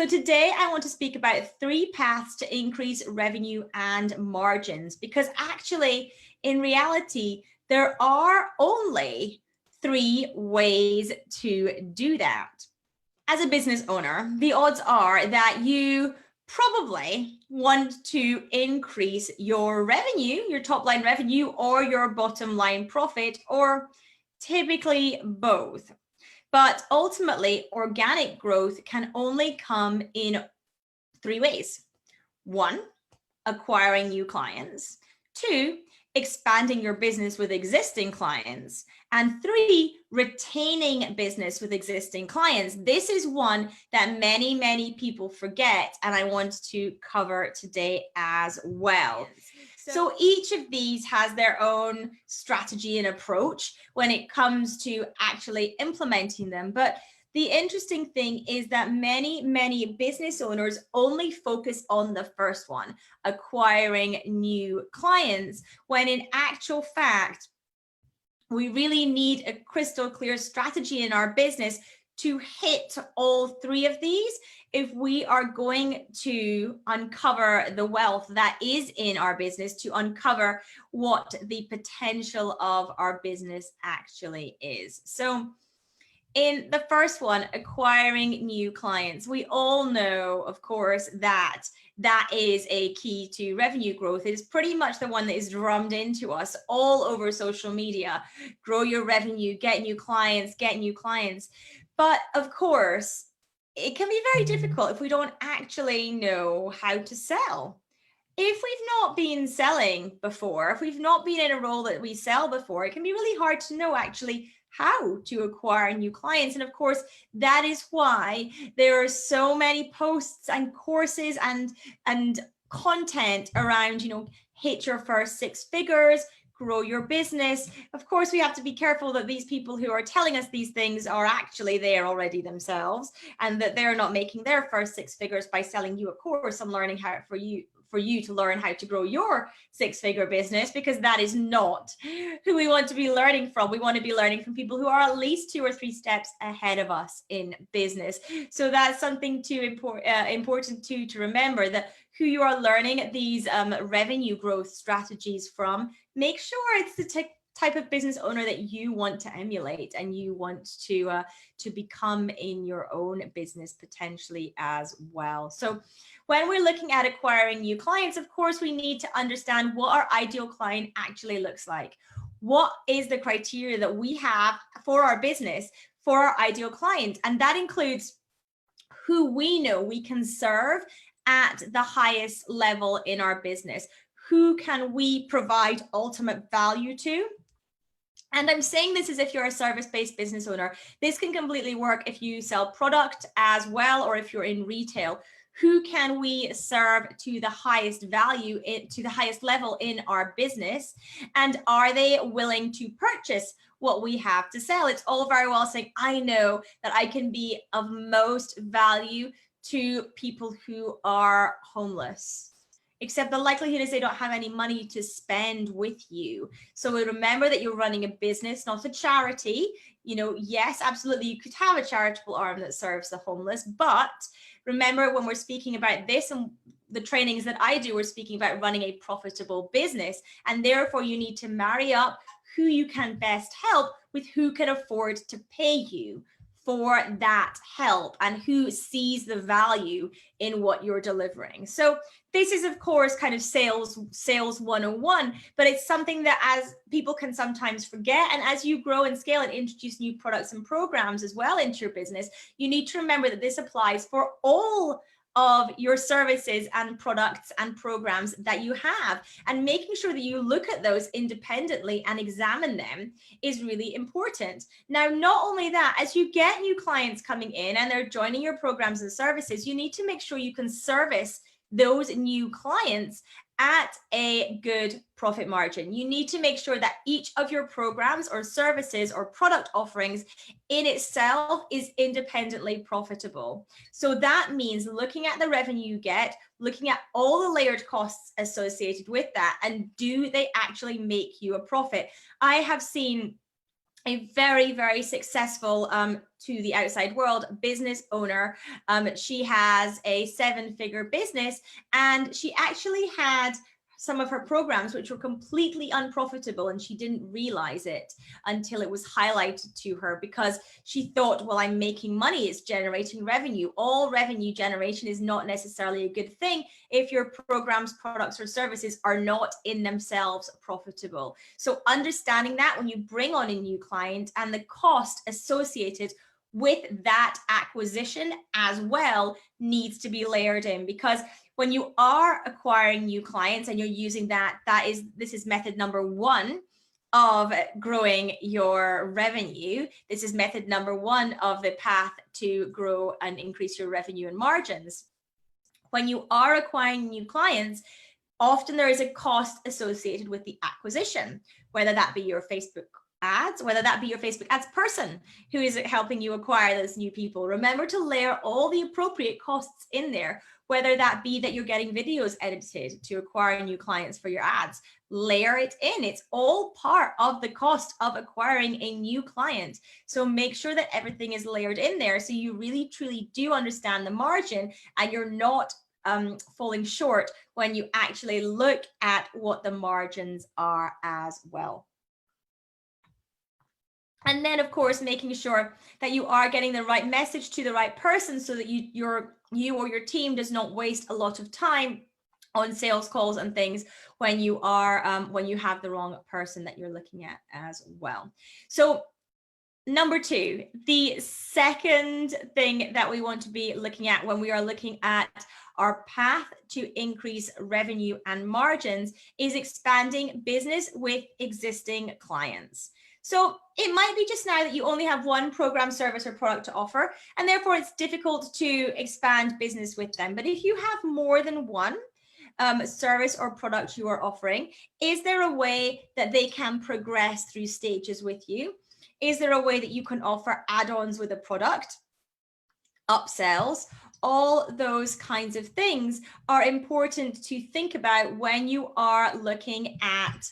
So today I want to speak about 3 paths to increase revenue and margins, because actually in reality, there are only 3 ways to do that. As a business owner, the odds are that you probably want to increase your revenue, your top line revenue, or your bottom line profit, or typically both. But ultimately, organic growth can only come in 3 ways. 1, acquiring new clients. 2, expanding your business with existing clients. And 3, retaining business with existing clients. This is one that many people forget, and I want to cover today as well. So each of these has their own strategy and approach when it comes to actually implementing them. But the interesting thing is that many business owners only focus on the first one, acquiring new clients, when in actual fact, we really need a crystal clear strategy in our business to hit all 3 of these if we are going to uncover the wealth that is in our business, to uncover what the potential of our business actually is. So in the first one, acquiring new clients, we all know, of course, that that is a key to revenue growth. It is pretty much the one that is drummed into us all over social media. Grow your revenue, get new clients, get new clients. But of course, it can be very difficult if we don't actually know how to sell. If we've not been selling before, if we've not been in a role that we sell before, it can be really hard to know actually how to acquire new clients. And of course, that is why there are so many posts and courses and content around, hit your first 6 figures, grow your business. Of course, we have to be careful that these people who are telling us these things are actually there already themselves, and that they're not making their first 6 figures by selling you a course on learning how for you to learn how to grow your 6-figure business, because that is not who we want to be learning from. We want to be learning from people who are at least 2 or 3 steps ahead of us in business. So that's something important to remember, that who you are learning these revenue growth strategies from, make sure it's the type of business owner that you want to emulate and you want to become in your own business potentially as well. So when we're looking at acquiring new clients, of course, we need to understand what our ideal client actually looks like. What is the criteria that we have for our business, for our ideal client? And that includes who we know we can serve at the highest level in our business. Who can we provide ultimate value to? And I'm saying this as if you're a service-based business owner. This can completely work if you sell product as well, or if you're in retail. Who can we serve to the highest value, to the highest level in our business? And are they willing to purchase what we have to sell? It's all very well saying, I know that I can be of most value to people who are homeless, except the likelihood is they don't have any money to spend with you. So remember that you're running a business, not a charity. Yes, absolutely, you could have a charitable arm that serves the homeless, but remember, when we're speaking about this and the trainings that I do, we're speaking about running a profitable business. And therefore, you need to marry up who you can best help with who can afford to pay you for that help and who sees the value in what you're delivering. So this is, of course, kind of sales 101, but it's something that as people can sometimes forget. And as you grow and scale and introduce new products and programs as well into your business, you need to remember that this applies for all of your services and products and programs that you have, and making sure that you look at those independently and examine them is really important. Now, not only that, as you get new clients coming in and they're joining your programs and services, you need to make sure you can service those new clients at a good profit margin. You need to make sure that each of your programs or services or product offerings in itself is independently profitable. So that means looking at the revenue you get, looking at all the layered costs associated with that, and do they actually make you a profit? I have seen a very, very successful to the outside world business owner. She has a 7-figure business, and she actually had some of her programs which were completely unprofitable, and she didn't realize it until it was highlighted to her, because she thought, well, I'm making money, it's generating revenue. All revenue generation is not necessarily a good thing if your programs, products, or services are not in themselves profitable. So understanding that when you bring on a new client and the cost associated with that acquisition as well needs to be layered in, because when you are acquiring new clients and you're using this is method number 1 of growing your revenue. This is method number 1 of the path to grow and increase your revenue and margins. When you are acquiring new clients, often there is a cost associated with the acquisition, whether that be your Facebook ads, whether that be your Facebook ads person who is helping you acquire those new people. Remember to layer all the appropriate costs in there, whether that be that you're getting videos edited to acquire new clients for your ads. Layer it in. It's all part of the cost of acquiring a new client. So make sure that everything is layered in there so you really truly do understand the margin and you're not falling short when you actually look at what the margins are as well. And then, of course, making sure that you are getting the right message to the right person so that you or your team does not waste a lot of time on sales calls and things when you are when you have the wrong person that you're looking at as well. So number 2, the second thing that we want to be looking at when we are looking at our path to increase revenue and margins is expanding business with existing clients. So it might be just now that you only have one program, service, or product to offer, and therefore it's difficult to expand business with them. But if you have more than one service or product you are offering, is there a way that they can progress through stages with you? Is there a way that you can offer add-ons with a product, upsells? All those kinds of things are important to think about when you are looking at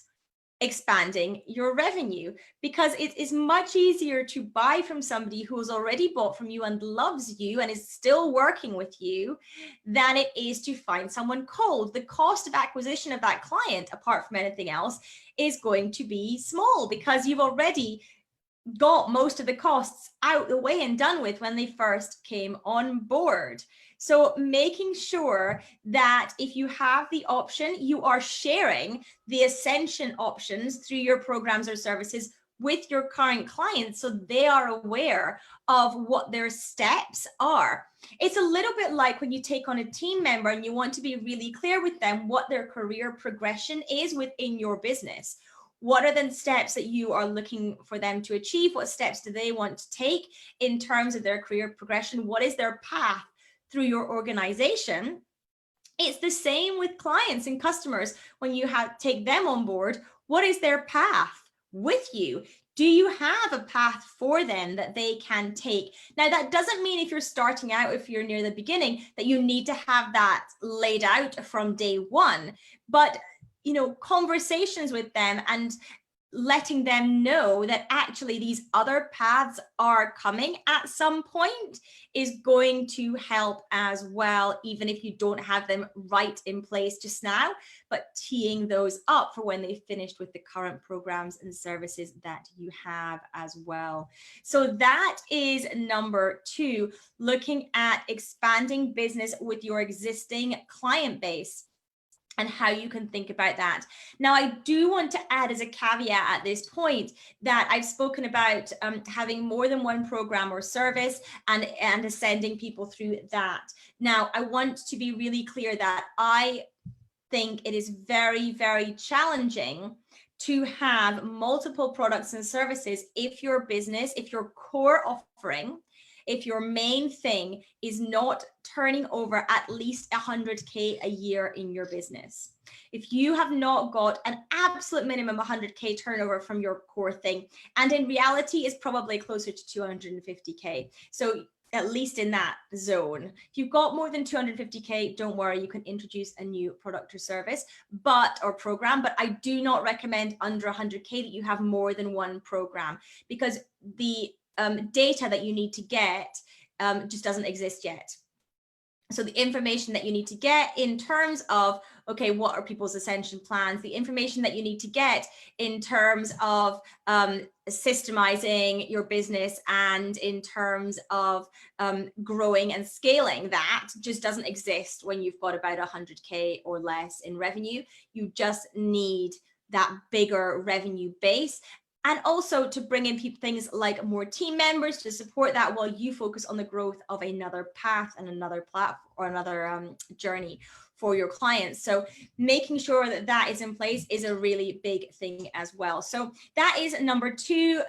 expanding your revenue, because it is much easier to buy from somebody who has already bought from you and loves you and is still working with you than it is to find someone cold. The cost of acquisition of that client, apart from anything else, is going to be small because you've already got most of the costs out the way and done with when they first came on board. So making sure that if you have the option, you are sharing the ascension options through your programs or services with your current clients so they are aware of what their steps are. It's a little bit like when you take on a team member and you want to be really clear with them what their career progression is within your business. What are the steps that you are looking for them to achieve? What steps do they want to take in terms of their career progression? What is their path through your organization? It's the same with clients and customers. When you take them on board, what is their path with you? Do you have a path for them that they can take? Now, that doesn't mean if you're starting out, if you're near the beginning, that you need to have that laid out from day one. But conversations with them and letting them know that actually these other paths are coming at some point is going to help as well, even if you don't have them right in place just now, but teeing those up for when they've finished with the current programs and services that you have as well. So that is number 2, looking at expanding business with your existing client base and how you can think about that. Now, I do want to add as a caveat at this point that I've spoken about having more than one program or service and ascending people through that. Now, I want to be really clear that I think it is very, very challenging to have multiple products and services if your business, if your core offering, if your main thing is not turning over at least 100K a year in your business. If you have not got an absolute minimum 100K turnover from your core thing, and in reality is probably closer to 250K. So at least in that zone. If you've got more than 250K, don't worry, you can introduce a new product or service, or program, but I do not recommend under 100K that you have more than one program, because the data that you need to get just doesn't exist yet. So the information that you need to get in terms of, okay, what are people's ascension plans? The information that you need to get in terms of systemizing your business and in terms of growing and scaling, that just doesn't exist when you've got about 100K or less in revenue. You just need that bigger revenue base. And also to bring in things like more team members to support that while you focus on the growth of another path and another platform or another journey for your clients. So making sure that that is in place is a really big thing as well. So that is number 2,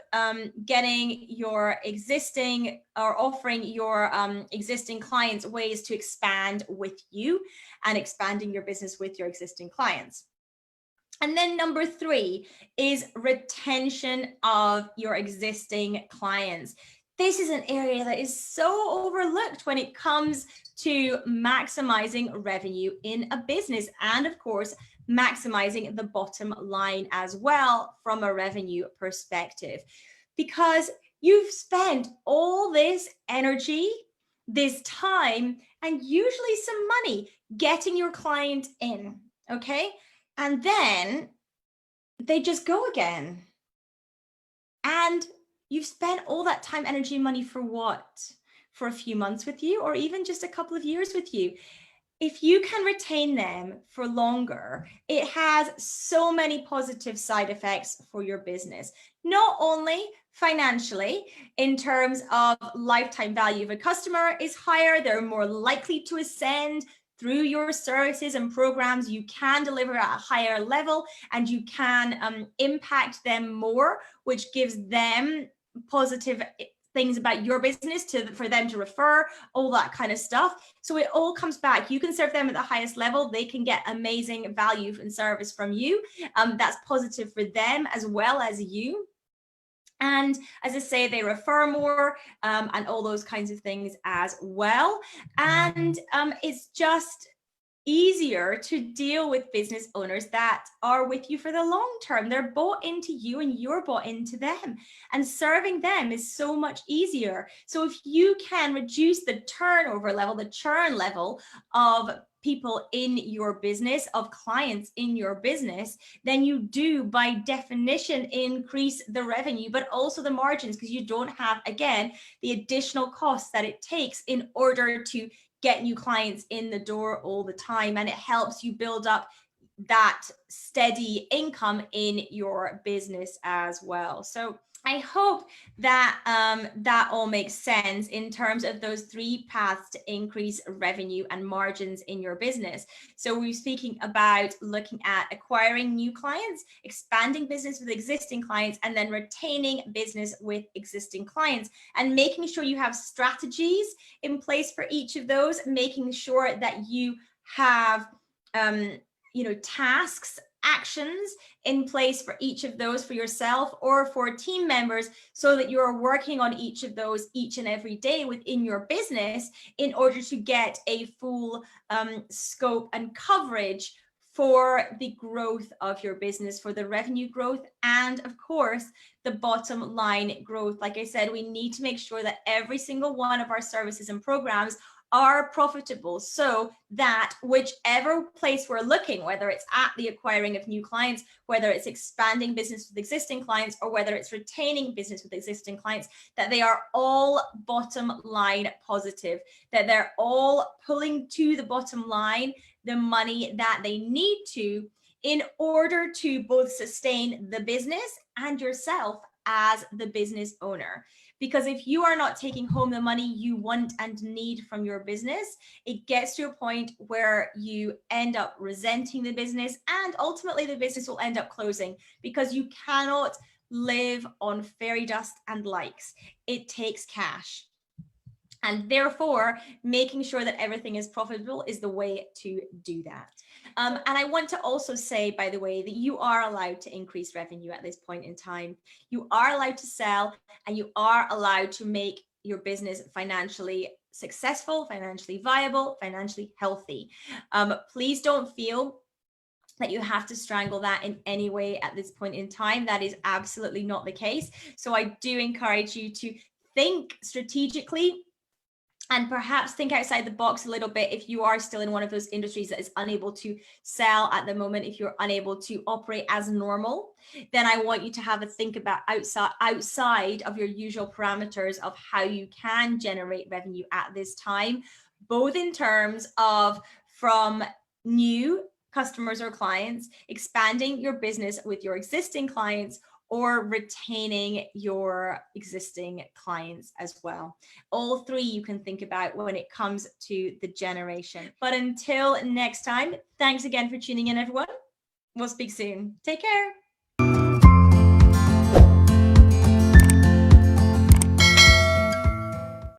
getting your existing or offering your existing clients ways to expand with you and expanding your business with your existing clients. And then number 3 is retention of your existing clients. This is an area that is so overlooked when it comes to maximizing revenue in a business, and of course, maximizing the bottom line as well from a revenue perspective, because you've spent all this energy, this time, and usually some money getting your client in, okay? And then they just go again. And you've spent all that time, energy, money for what? For a few months with you, or even just a couple of years with you. If you can retain them for longer, it has so many positive side effects for your business. Not only financially, in terms of lifetime value of a customer is higher, they're more likely to ascend through your services and programs. You can deliver at a higher level and you can impact them more, which gives them positive things about your business for them to refer, all that kind of stuff. So it all comes back. You can serve them at the highest level. They can get amazing value and service from you. That's positive for them as well as you. And as I say, they refer more and all those kinds of things as well. And it's just easier to deal with business owners that are with you for the long term. They're bought into you and you're bought into them, and serving them is so much easier. So if you can reduce the turnover level, the churn level of people in your business, of clients in your business, then you do by definition increase the revenue, but also the margins, because you don't have, again, the additional costs that it takes in order to get new clients in the door all the time. And it helps you build up that steady income in your business as well. So I hope that that all makes sense in terms of those 3 paths to increase revenue and margins in your business. So we're speaking about looking at acquiring new clients, expanding business with existing clients, and then retaining business with existing clients, and making sure you have strategies in place for each of those, making sure that you have tasks, actions in place for each of those for yourself or for team members, so that you're working on each of those each and every day within your business in order to get a full scope and coverage for the growth of your business, for the revenue growth, and of course, the bottom line growth. Like I said, we need to make sure that every single one of our services and programs are profitable, so that whichever place we're looking, whether it's at the acquiring of new clients, whether it's expanding business with existing clients, or whether it's retaining business with existing clients, that they are all bottom line positive, that they're all pulling to the bottom line the money that they need to in order to both sustain the business and yourself as the business owner. Because if you are not taking home the money you want and need from your business, it gets to a point where you end up resenting the business, and ultimately the business will end up closing, because you cannot live on fairy dust and likes. It takes cash. And therefore, making sure that everything is profitable is the way to do that. And I want to also say, by the way, that you are allowed to increase revenue at this point in time. You are allowed to sell, and you are allowed to make your business financially successful, financially viable, financially healthy. Please don't feel that you have to strangle that in any way at this point in time. That is absolutely not the case. So I do encourage you to think strategically and perhaps think outside the box a little bit. If you are still in one of those industries that is unable to sell at the moment, if you're unable to operate as normal, then I want you to have a think about outside of your usual parameters of how you can generate revenue at this time, both in terms of from new customers or clients, expanding your business with your existing clients, or retaining your existing clients as well. All three you can think about when it comes to the generation. But until next time, thanks again for tuning in, everyone. We'll speak soon. Take care.